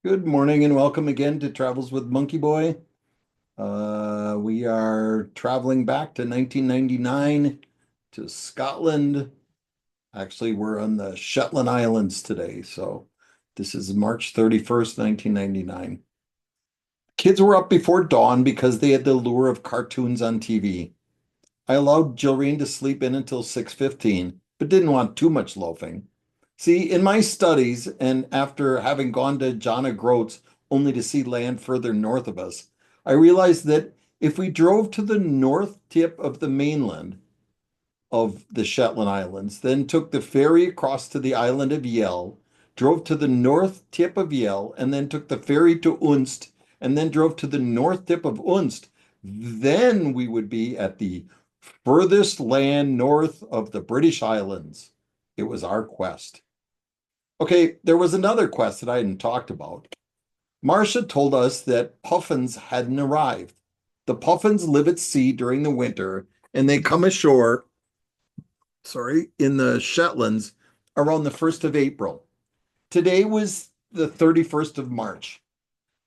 Good morning and welcome again to Travels with Monkey Boy. We are traveling back to 1999 to Scotland. Actually, we're on the Shetland Islands today. So this is March 31st, 1999. Kids were up before dawn because they had the lure of cartoons on TV. I allowed Jilreen to sleep in until 6:15, but didn't want too much loafing. See, in my studies, and after having gone to John O'Groats only to see land further north of us, I realized that if we drove to the north tip of the mainland of the Shetland Islands, then took the ferry across to the island of Yell, drove to the north tip of Yell, and then took the ferry to Unst, and then drove to the north tip of Unst, then we would be at the furthest land north of the British Islands. It was our quest. Okay, there was another quest that I hadn't talked about. Marcia told us that puffins hadn't arrived. The puffins live at sea during the winter and they come ashore, in the Shetlands around the 1st of April. Today was the 31st of March.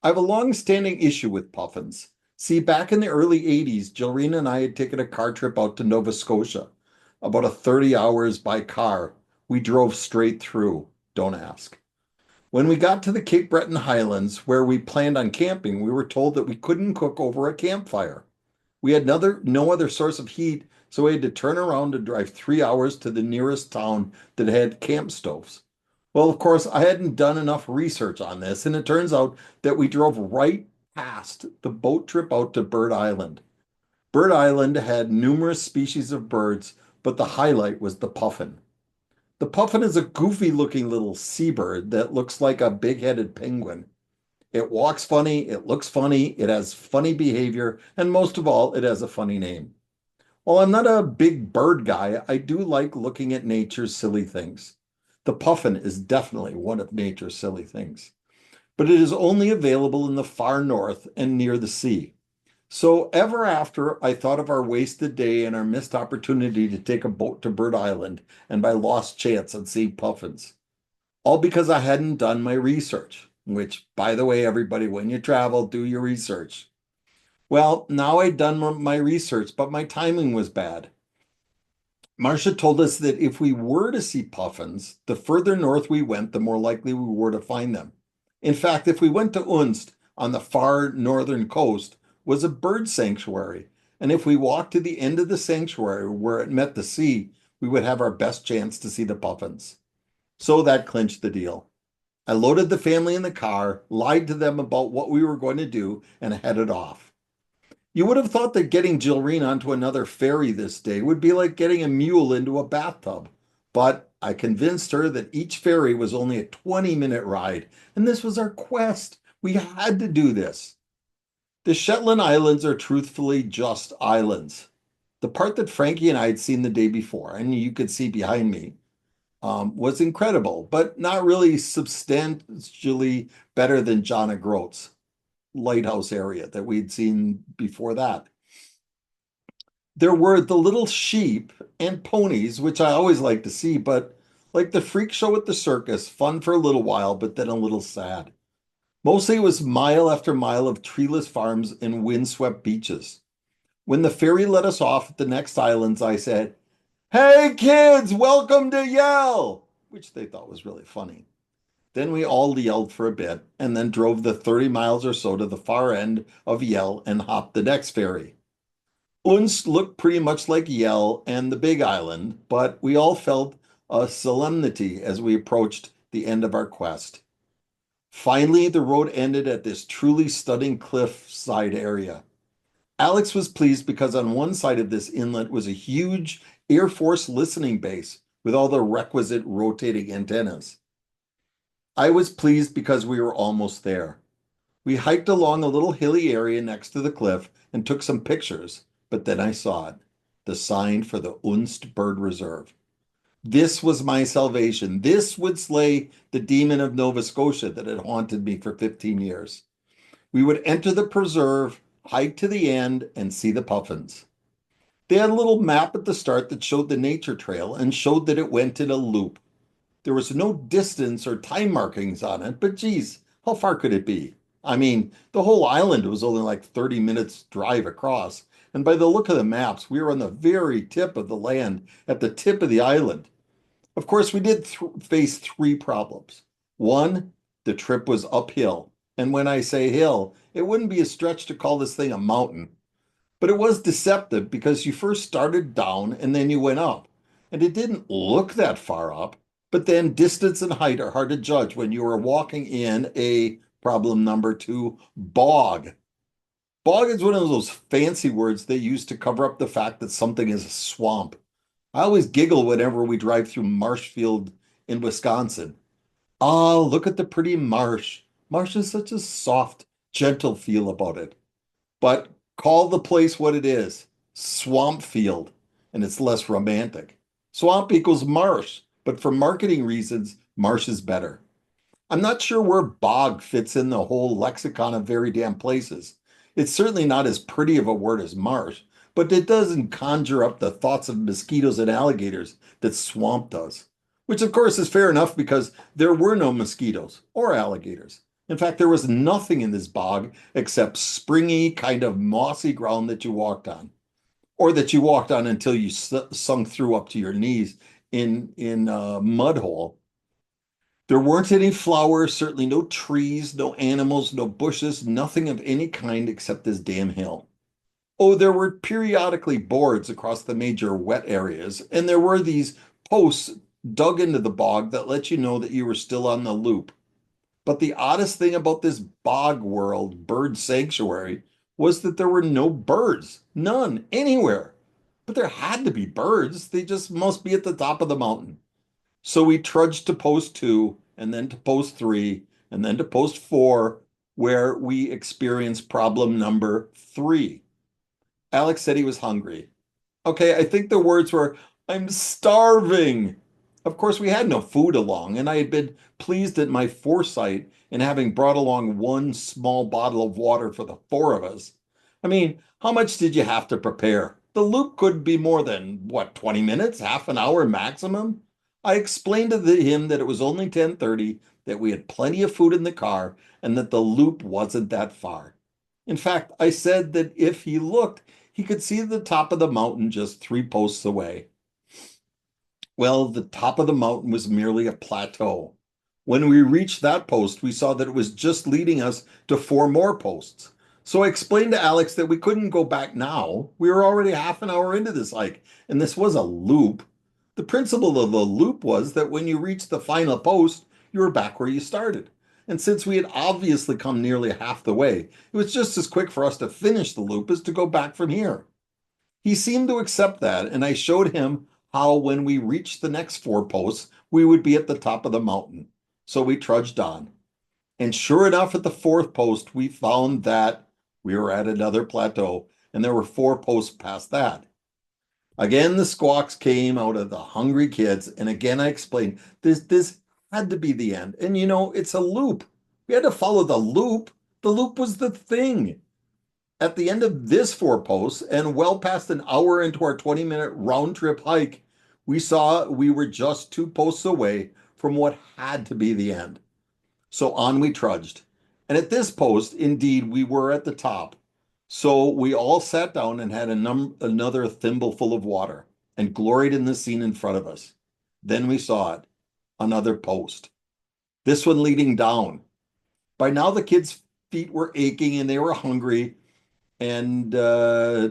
I have a long-standing issue with puffins. See, back in the early 80s, Jilreen and I had taken a car trip out to Nova Scotia, about a 30 hours by car. We drove straight through. Don't ask. When we got to the Cape Breton Highlands, where we planned on camping, we were told that we couldn't cook over a campfire. We had no other source of heat, so we had to turn around and drive 3 hours to the nearest town that had camp stoves. Well, of course, I hadn't done enough research on this, and it turns out that we drove right past the boat trip out to Bird Island. Bird Island had numerous species of birds, but the highlight was the puffin. The puffin is a goofy looking little seabird that looks like a big-headed penguin. It walks funny, it looks funny, it has funny behavior, and most of all, it has a funny name. While I'm not a big bird guy, I do like looking at nature's silly things. The puffin is definitely one of nature's silly things, but it is only available in the far north and near the sea. So ever after, I thought of our wasted day and our missed opportunity to take a boat to Bird Island and my lost chance at seeing puffins. All because I hadn't done my research, which, by the way, everybody, when you travel, do your research. Well, now I'd done my research, but my timing was bad. Marcia told us that if we were to see puffins, the further north we went, the more likely we were to find them. In fact, if we went to Unst on the far northern coast, was a bird sanctuary, and if we walked to the end of the sanctuary where it met the sea, we would have our best chance to see the puffins. So that clinched the deal. I loaded the family in the car, lied to them about what we were going to do, and headed off. You would have thought that getting Jilreen onto another ferry this day would be like getting a mule into a bathtub. But I convinced her that each ferry was only a 20-minute ride, and this was our quest. We had to do this. The Shetland Islands are truthfully just islands. The part that Frankie and I had seen the day before, and you could see behind me, was incredible, but not really substantially better than John O'Groats lighthouse area that we'd seen before that. There were the little sheep and ponies, which I always like to see, but like the freak show at the circus, fun for a little while, but then a little sad. Mostly it was mile after mile of treeless farms and windswept beaches. When the ferry let us off at the next islands, I said, "Hey kids, welcome to Yell," which they thought was really funny. Then we all yelled for a bit and then drove the 30 miles or so to the far end of Yell and hopped the next ferry. Unst looked pretty much like Yell and the Big Island, but we all felt a solemnity as we approached the end of our quest. Finally, the road ended at this truly stunning cliffside area. Alex was pleased because on one side of this inlet was a huge Air Force listening base with all the requisite rotating antennas. I was pleased because we were almost there. We hiked along a little hilly area next to the cliff and took some pictures, but then I saw it, the sign for the Unst Bird Reserve. This was my salvation. This would slay the demon of Nova Scotia that had haunted me for 15 years. We would enter the preserve, hike to the end, and see the puffins. They had a little map at the start that showed the nature trail and showed that it went in a loop. There was no distance or time markings on it, but geez, How far could it be? I mean, the whole island was only like 30 minutes drive across. And by the look of the maps, we were on the very tip of the land, at the tip of the island. Of course, we did face three problems. One, the trip was uphill. And when I say hill, it wouldn't be a stretch to call this thing a mountain. But it was deceptive because you first started down and then you went up. And it didn't look that far up, but then distance and height are hard to judge when you are walking in a problem number two, bog. Bog is one of those fancy words they use to cover up the fact that something is a swamp. I always giggle whenever we drive through Marshfield in Wisconsin. Oh, look at the pretty marsh. Marsh is such a soft, gentle feel about it. But call the place what it is, swamp field, and it's less romantic. Swamp equals marsh, but for marketing reasons, marsh is better. I'm not sure where bog fits in the whole lexicon of very damn places. It's certainly not as pretty of a word as marsh, but it doesn't conjure up the thoughts of mosquitoes and alligators that swamp does. Which, of course, is fair enough because there were no mosquitoes or alligators. In fact, there was nothing in this bog except springy, kind of mossy ground that you walked on, or that you walked on until you sunk through up to your knees in a mud hole. There weren't any flowers, certainly no trees, no animals, no bushes, nothing of any kind except this damn hill. Oh, there were periodically boards across the major wet areas, and there were these posts dug into the bog that let you know that you were still on the loop. But the oddest thing about this bog world bird sanctuary was that there were no birds, none, anywhere. But there had to be birds. They just must be at the top of the mountain. So we trudged to post two, and then to post three, and then to post four, where we experienced problem number three. Alex said he was hungry. Okay, I think the words were, I'm starving. Of course, we had no food along, and I had been pleased at my foresight in having brought along one small bottle of water for the four of us. I mean, how much did you have to prepare? The loop couldn't be more than, what, 20 minutes, half an hour maximum? I explained to him that it was only 10:30, that we had plenty of food in the car, and that the loop wasn't that far. In fact, I said that if he looked, he could see the top of the mountain just three posts away. Well, the top of the mountain was merely a plateau. When we reached that post, we saw that it was just leading us to four more posts. So I explained to Alex that we couldn't go back now. We were already half an hour into this hike, and this was a loop. The principle of the loop was that when you reached the final post, you were back where you started. And since we had obviously come nearly half the way, it was just as quick for us to finish the loop as to go back from here. He seemed to accept that, and I showed him how when we reached the next four posts, we would be at the top of the mountain. So we trudged on. And sure enough, at the fourth post, we found that we were at another plateau, and there were four posts past that. Again, the squawks came out of the hungry kids, and again I explained this had to be the end. And it's a loop. We had to follow the loop. The loop was the thing. At the end of this four posts, and well past an hour into our 20-minute round trip hike, we saw we were just two posts away from what had to be the end. So on we trudged. And at this post, indeed, we were at the top. So we all sat down and had another thimbleful of water and gloried in the scene in front of us. Then we saw it, another post. This one leading down. By now, the kids' feet were aching and they were hungry and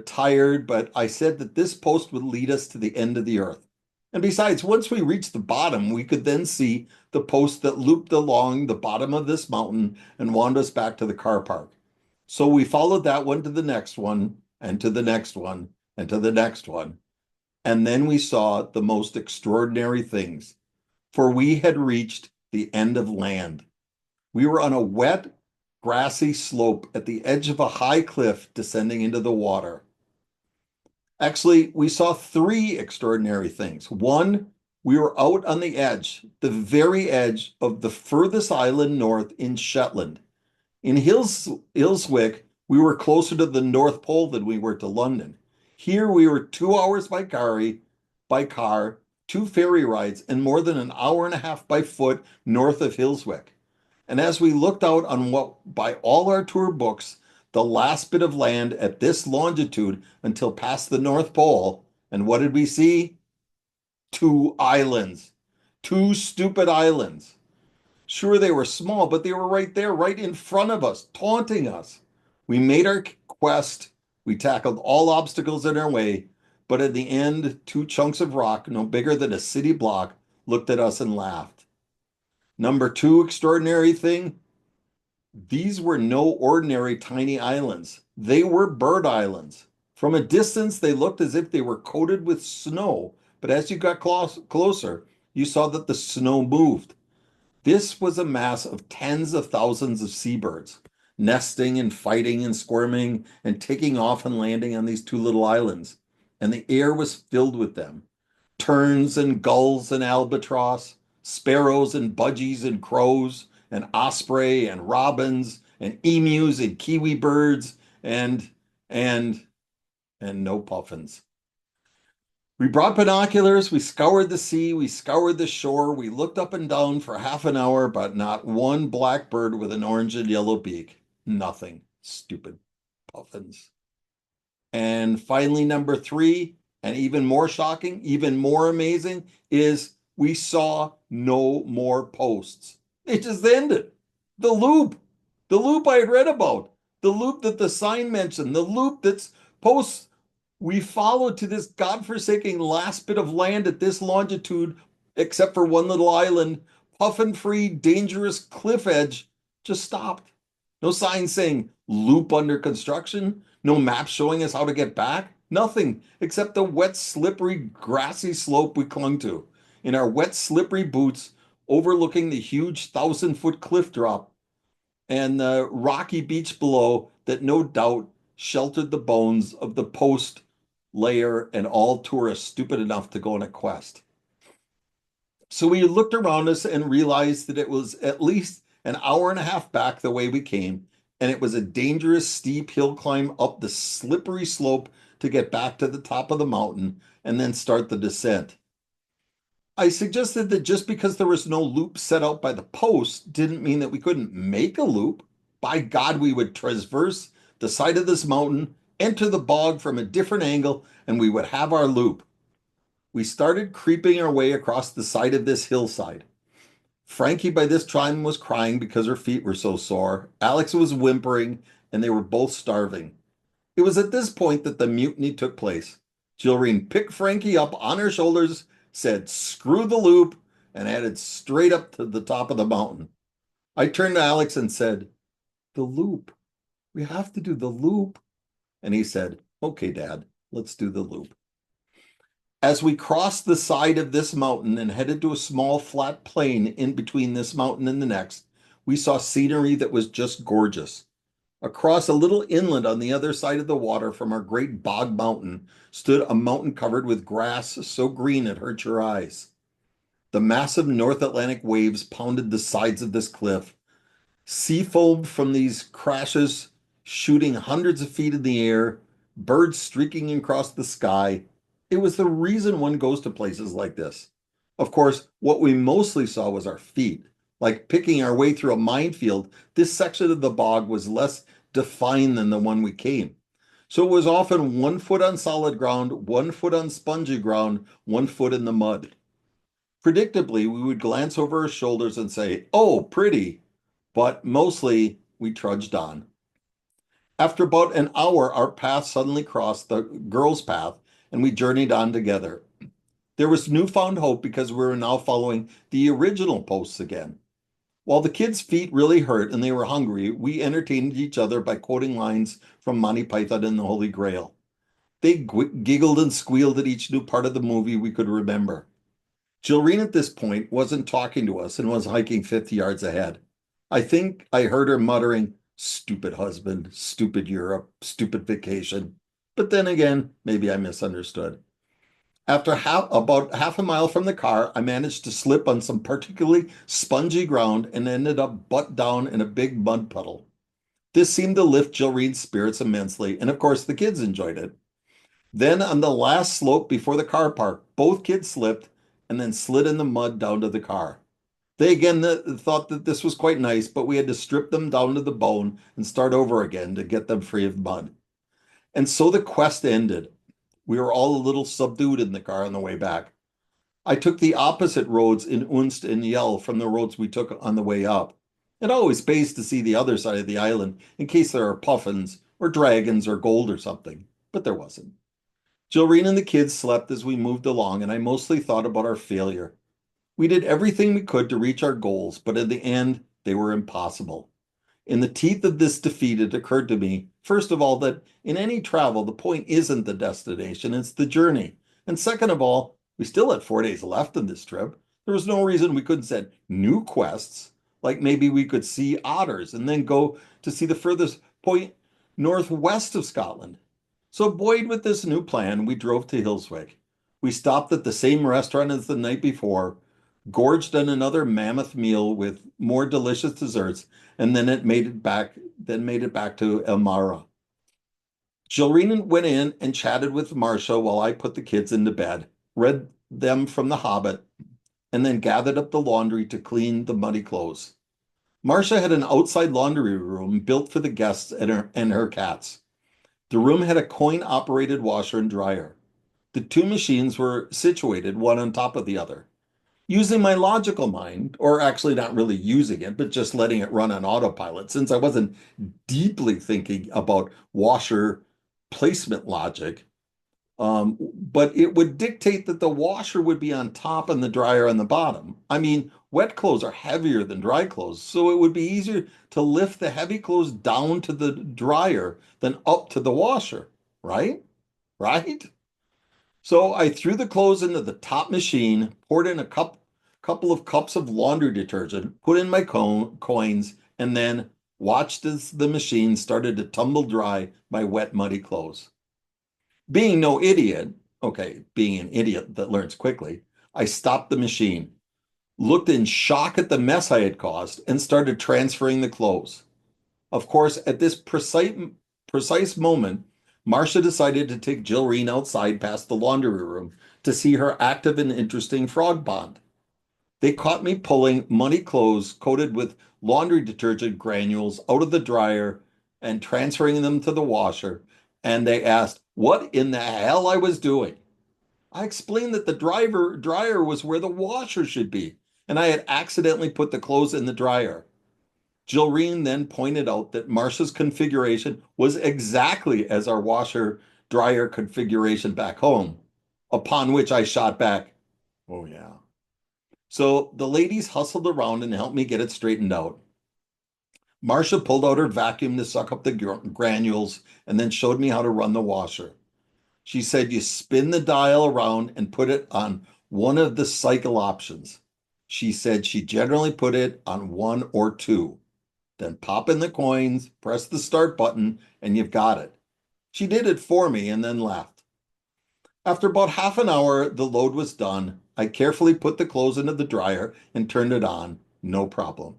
tired, but I said that this post would lead us to the end of the earth. And besides, once we reached the bottom, we could then see the post that looped along the bottom of this mountain and wound us back to the car park. So we followed that one to the next one, and to the next one, and to the next one. And then we saw the most extraordinary things, for we had reached the end of land. We were on a wet, grassy slope at the edge of a high cliff descending into the water. Actually, we saw three extraordinary things. One, we were out on the edge, the very edge of the furthest island north in Shetland. In Hilswick, we were closer to the North Pole than we were to London. Here we were 2 hours by car, two ferry rides, and more than an hour and a half by foot north of Hilswick. And as we looked out on what, by all our tour books, the last bit of land at this longitude until past the North Pole, and what did we see? Two islands. Two stupid islands. Sure, they were small, but they were right there, right in front of us, taunting us. We made our quest. We tackled all obstacles in our way, but at the end, two chunks of rock, no bigger than a city block, looked at us and laughed. Number two extraordinary thing, these were no ordinary tiny islands. They were bird islands. From a distance, they looked as if they were coated with snow, but as you got closer, you saw that the snow moved. This was a mass of tens of thousands of seabirds, nesting and fighting and squirming and taking off and landing on these two little islands. And the air was filled with them. Terns and gulls and albatross, sparrows and budgies and crows, and osprey and robins and emus and kiwi birds and and no puffins. We brought binoculars, we scoured the sea, we scoured the shore, we looked up and down for half an hour, but not one blackbird with an orange and yellow beak. Nothing. Stupid puffins. And finally, number three, and even more shocking, even more amazing, is we saw no more posts. It just ended. The loop, the loop I had read about, the loop that the sign mentioned, the loop that's posts we followed to this godforsaken last bit of land at this longitude, except for one little island, puffin-free, dangerous cliff edge, just stopped. No sign saying loop under construction, no map showing us how to get back, nothing except the wet, slippery, grassy slope we clung to in our wet, slippery boots, overlooking the huge 1,000-foot cliff drop and the rocky beach below that no doubt sheltered the bones of the post layer and all tourists stupid enough to go on a quest. So we looked around us and realized that it was at least an hour and a half back the way we came, and it was a dangerous steep hill climb up the slippery slope to get back to the top of the mountain and then start the descent. I suggested that just because there was no loop set out by the post didn't mean that we couldn't make a loop. By God, we would traverse the side of this mountain, enter the bog from a different angle, and we would have our loop. We started creeping our way across the side of this hillside. Frankie by this time was crying because her feet were so sore. Alex was whimpering, and they were both starving. It was at this point that the mutiny took place. Jilreen picked Frankie up on her shoulders, said, "Screw the loop," and headed straight up to the top of the mountain. I turned to Alex and said, "The loop. We have to do the loop." And he said, "Okay, Dad, let's do the loop." As we crossed the side of this mountain and headed to a small flat plain in between this mountain and the next, we saw scenery that was just gorgeous. Across a little inlet on the other side of the water from our great bog mountain stood a mountain covered with grass so green it hurt your eyes. The massive North Atlantic waves pounded the sides of this cliff. Sea foam from these crashes shooting hundreds of feet in the air, birds streaking across the sky. It was the reason one goes to places like this. Of course, what we mostly saw was our feet. Like picking our way through a minefield, this section of the bog was less defined than the one we came. So it was often 1 foot on solid ground, 1 foot on spongy ground, 1 foot in the mud. Predictably, we would glance over our shoulders and say, "Oh, pretty," but mostly we trudged on. After about an hour, our path suddenly crossed the girls' path, and we journeyed on together. There was newfound hope because we were now following the original posts again. While the kids' feet really hurt and they were hungry, we entertained each other by quoting lines from Monty Python and the Holy Grail. They giggled and squealed at each new part of the movie we could remember. Jilreen at this point wasn't talking to us and was hiking 50 yards ahead. I think I heard her muttering, "Stupid husband, stupid Europe, stupid vacation." But then again, maybe I misunderstood. After about half a mile from the car, I managed to slip on some particularly spongy ground and ended up butt down in a big mud puddle. This seemed to lift Jilreen's spirits immensely, and of course the kids enjoyed it. Then on the last slope before the car park, both kids slipped and then slid in the mud down to the car. They again thought that this was quite nice, but we had to strip them down to the bone and start over again to get them free of mud. And so the quest ended. We were all a little subdued in the car on the way back. I took the opposite roads in Unst and Yell from the roads we took on the way up. It always pays to see the other side of the island in case there are puffins or dragons or gold or something, but there wasn't. Jilreen and the kids slept as we moved along, and I mostly thought about our failure. We did everything we could to reach our goals, but in the end, they were impossible. In the teeth of this defeat, it occurred to me, first of all, that in any travel, the point isn't the destination, it's the journey. And second of all, we still had 4 days left in this trip. There was no reason we couldn't set new quests, like maybe we could see otters and then go to see the furthest point northwest of Scotland. So, buoyed with this new plan, we drove to Hillswick. We stopped at the same restaurant as the night before, gorged on another mammoth meal with more delicious desserts, and then it made it back to Elmara. Jilreen went in and chatted with Marcia while I put the kids into bed, read them from The Hobbit, and then gathered up the laundry to clean the muddy clothes. Marcia had an outside laundry room built for the guests and her cats. The room had a coin-operated washer and dryer. The two machines were situated one on top of the other. Using my logical mind, or actually not really using it, but just letting it run on autopilot, since I wasn't deeply thinking about washer placement logic, but it would dictate that the washer would be on top and the dryer on the bottom. I mean, wet clothes are heavier than dry clothes, so it would be easier to lift the heavy clothes down to the dryer than up to the washer, right? Right? So I threw the clothes into the top machine, poured in a couple of cups of laundry detergent, put in my coins, and then watched as the machine started to tumble dry my wet, muddy clothes. Being no idiot, okay, being an idiot that learns quickly, I stopped the machine, looked in shock at the mess I had caused, and started transferring the clothes. Of course, at this precise moment, Marcia decided to take Jilreen outside past the laundry room to see her active and interesting frog pond. They caught me pulling muddy clothes coated with laundry detergent granules out of the dryer and transferring them to the washer, and they asked what in the hell I was doing. I explained that the dryer was where the washer should be, and I had accidentally put the clothes in the dryer. Jilreen then pointed out that Marcia's configuration was exactly as our washer dryer configuration back home, upon which I shot back, "Oh, yeah." So the ladies hustled around and helped me get it straightened out. Marcia pulled out her vacuum to suck up the granules and then showed me how to run the washer. She said you spin the dial around and put it on one of the cycle options. She said she generally put it on one or two. Then pop in the coins, press the start button, and you've got it. She did it for me and then left. After about half an hour, the load was done. I carefully put the clothes into the dryer and turned it on. No problem.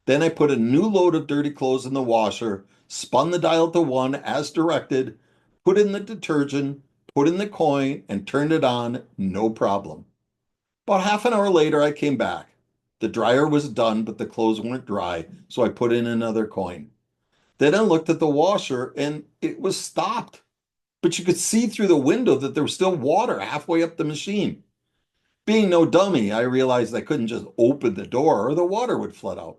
Then I put a new load of dirty clothes in the washer, spun the dial to one as directed, put in the detergent, put in the coin, and turned it on. No problem. About half an hour later, I came back. The dryer was done, but the clothes weren't dry, so I put in another coin. Then I looked at the washer and it was stopped, but you could see through the window that there was still water halfway up the machine. Being no dummy, I realized I couldn't just open the door or the water would flood out.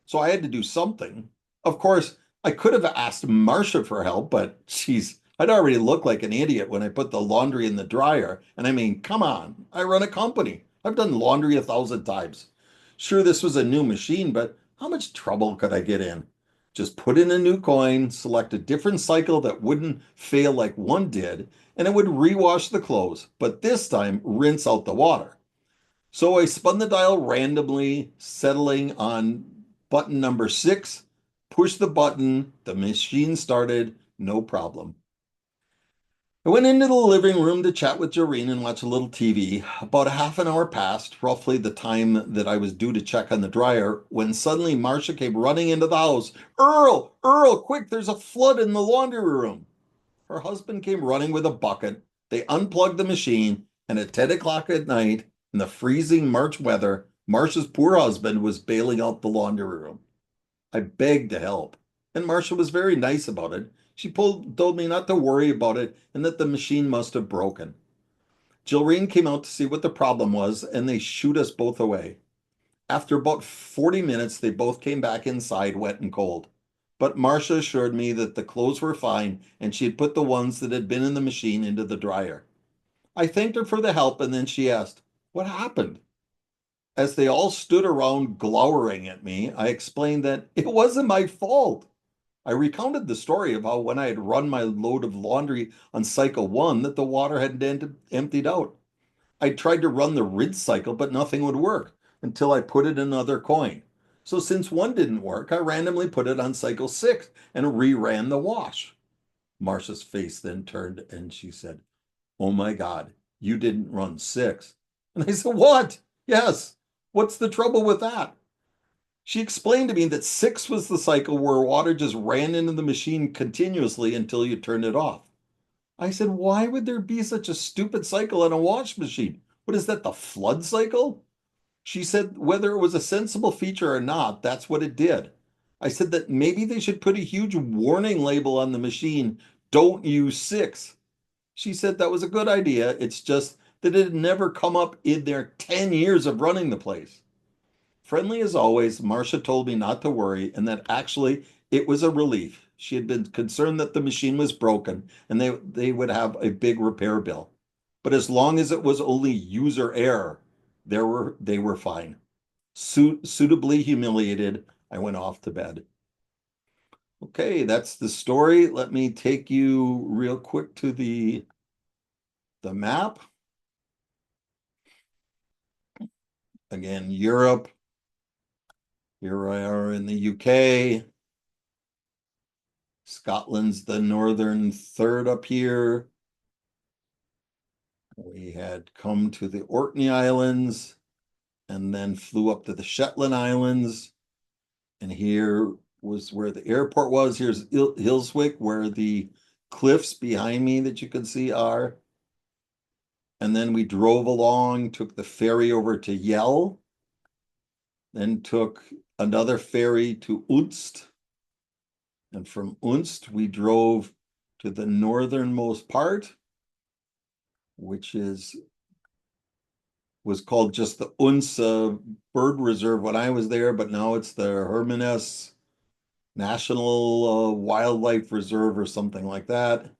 So I had to do something. Of course, I could have asked Marcia for help, but she's I'd already looked like an idiot when I put the laundry in the dryer. And I mean, come on, I run a company. I've done laundry 1,000 times. Sure, this was a new machine, but how much trouble could I get in? Just put in a new coin, select a different cycle that wouldn't fail like one did, and it would rewash the clothes, but this time rinse out the water. So I spun the dial randomly, settling on button number 6, pushed the button, the machine started, no problem. I went into the living room to chat with Jareen and watch a little TV. About a half an hour passed, roughly the time that I was due to check on the dryer, when suddenly Marcia came running into the house. Earl, quick, there's a flood in the laundry room. Her husband came running with a bucket. They unplugged the machine, and at 10 o'clock at night, in the freezing March weather, Marcia's poor husband was bailing out the laundry room. I begged to help, and Marcia was very nice about it. She told me not to worry about it and that the machine must have broken. Jilreen came out to see what the problem was, and they shooed us both away. After about 40 minutes, they both came back inside, wet and cold. But Marcia assured me that the clothes were fine and she had put the ones that had been in the machine into the dryer. I thanked her for the help, and then she asked, "What happened?" As they all stood around glowering at me, I explained that it wasn't my fault. I recounted the story of how when I had run my load of laundry on cycle one, that the water had emptied out. I tried to run the rinse cycle, but nothing would work until I put in another coin. So since one didn't work, I randomly put it on cycle six and reran the wash. Marcia's face then turned and she said, "Oh my God, you didn't run six." And I said, "What? Yes. What's the trouble with that?" She explained to me that six was the cycle where water just ran into the machine continuously until you turned it off. I said, "Why would there be such a stupid cycle on a wash machine? What is that, the flood cycle?" She said, whether it was a sensible feature or not, that's what it did. I said that maybe they should put a huge warning label on the machine, "Don't use six." She said that was a good idea. It's just that it had never come up in their 10 years of running the place. Friendly as always, Marcia told me not to worry and that actually it was a relief. She had been concerned that the machine was broken and they would have a big repair bill. But as long as it was only user error, they were fine. Suitably humiliated, I went off to bed. Okay, that's the story. Let me take you real quick to the map. Again, Europe. Here we are in the UK. Scotland's the northern third up here. We had come to the Orkney Islands and then flew up to the Shetland Islands. And here was where the airport was. Here's Hillswick, where the cliffs behind me that you can see are. And then we drove along, took the ferry over to Yell, then took another ferry to Unst. And from Unst, we drove to the northernmost part, which was called just the Unst Bird Reserve when I was there, but now it's the Hermanus National Wildlife Reserve or something like that.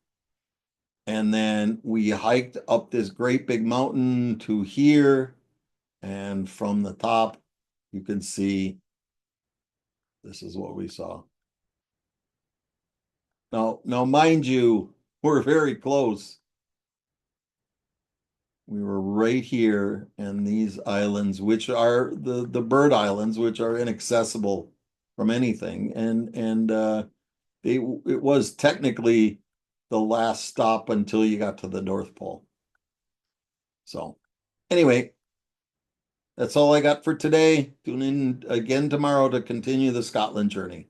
And then we hiked up this great big mountain to here. And from the top, you can see this is what we saw. Now, mind you, we're very close. We were right here, and these islands, which are the bird islands, which are inaccessible from anything, and it was technically the last stop until you got to the North Pole. So, anyway, that's all I got for today. Tune in again tomorrow to continue the Scotland journey.